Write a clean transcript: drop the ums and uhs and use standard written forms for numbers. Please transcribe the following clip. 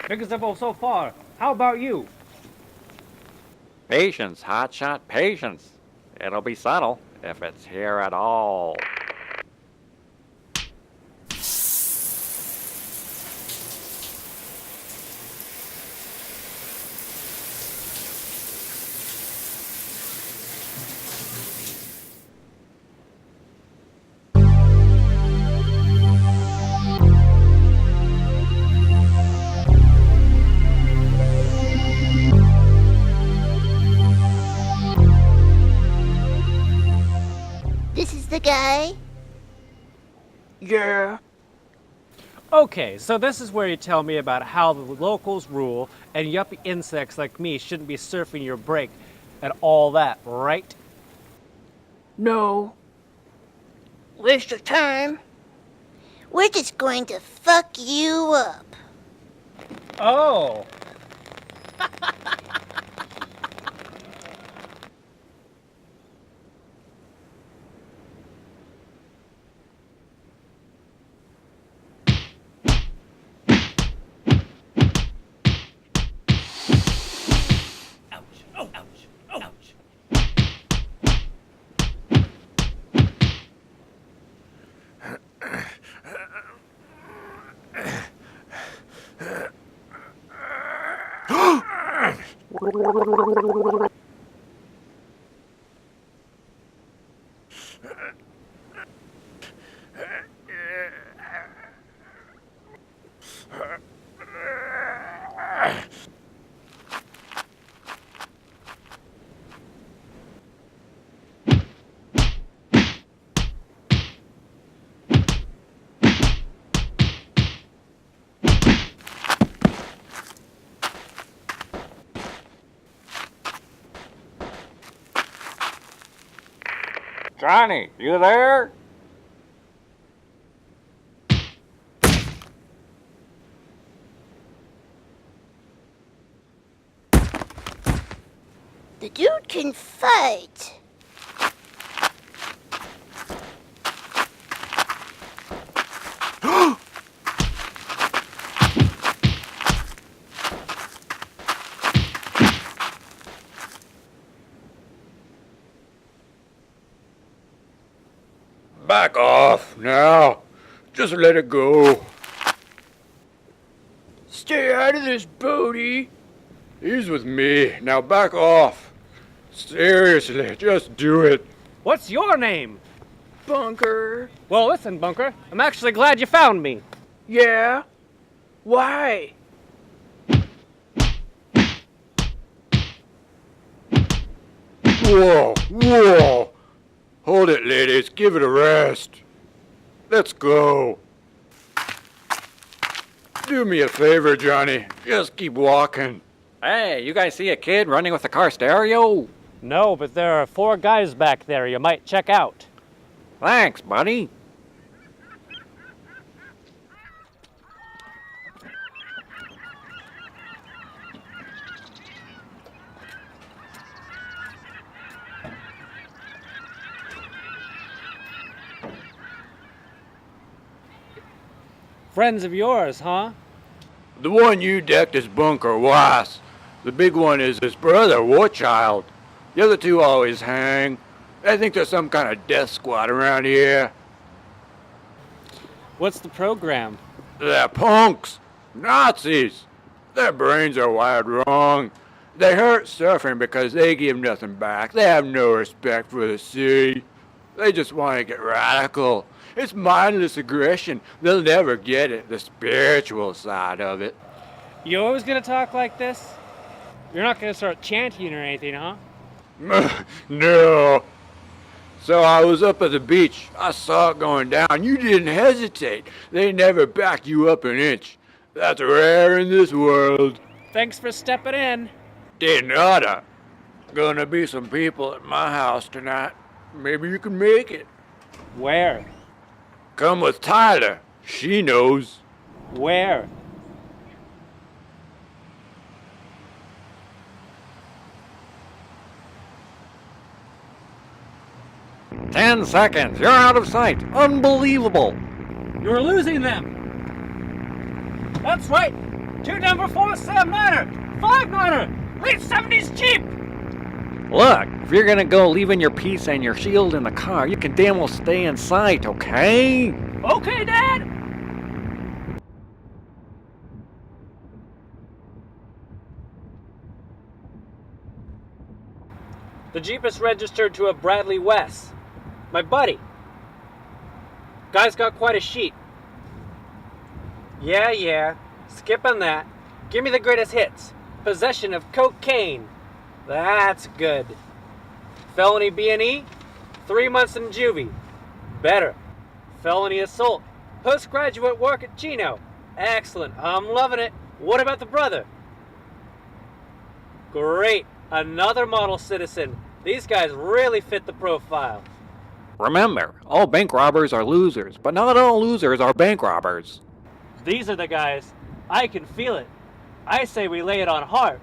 Visible so far. How about you? Patience, hotshot, patience. It'll be subtle, if it's here at all. This is the guy? Yeah. Okay, so this is where you tell me about how the locals rule and yuppie insects like me shouldn't be surfing your break and all that, right? No. Waste of time. We're just going to fuck you up. Oh. Johnny, you there? The dude can fight. Back off now. Just let it go. Stay out of this, Bodie. He's with me. Now back off. Seriously, just do it. What's your name? Bunker. Well, listen, Bunker. I'm actually glad you found me. Yeah? Why? Whoa, whoa. Hold it, ladies. Give it a rest. Let's go. Do me a favor, Johnny. Just keep walking. Hey, you guys see a kid running with a car stereo? No, but there are 4 guys back there you might check out. Thanks, buddy. Friends of yours, huh? The one you decked is Bunker Weiss. The big one is his brother, Warchild. The other two always hang. I think there's some kind of death squad around here. What's the program? They're punks. Nazis. Their brains are wired wrong. They hurt surfing because they give nothing back. They have no respect for the sea. They just want to get radical. It's mindless aggression. They'll never get it, the spiritual side of it. You always gonna talk like this? You're not gonna start chanting or anything, huh? No. So I was up at the beach. I saw it going down. You didn't hesitate. They never back you up an inch. That's rare in this world. Thanks for stepping in. De nada. Gonna be some people at my house tonight. Maybe you can make it. Where? Come with Tyler. She knows. Where? "10 seconds. You're out of sight. Unbelievable." You're losing them. That's right. 2 number 4 7 niner, 5 niner, late 70s Jeep. Look, if you're gonna go leaving your piece and your shield in the car, you can damn well stay in sight, okay? Okay, Dad. The Jeep is registered to a Bradley West. My buddy. Guy's got quite a sheet. Yeah. Skipping that. Give me the greatest hits. Possession of cocaine. That's good. Felony B&E. 3 months in juvie. Better. Felony assault. Postgraduate work at Chino. Excellent. I'm loving it. What about the brother? Great. Another model citizen. These guys really fit the profile. Remember, all bank robbers are losers, but not all losers are bank robbers. These are the guys. I can feel it. I say we lay it on hard.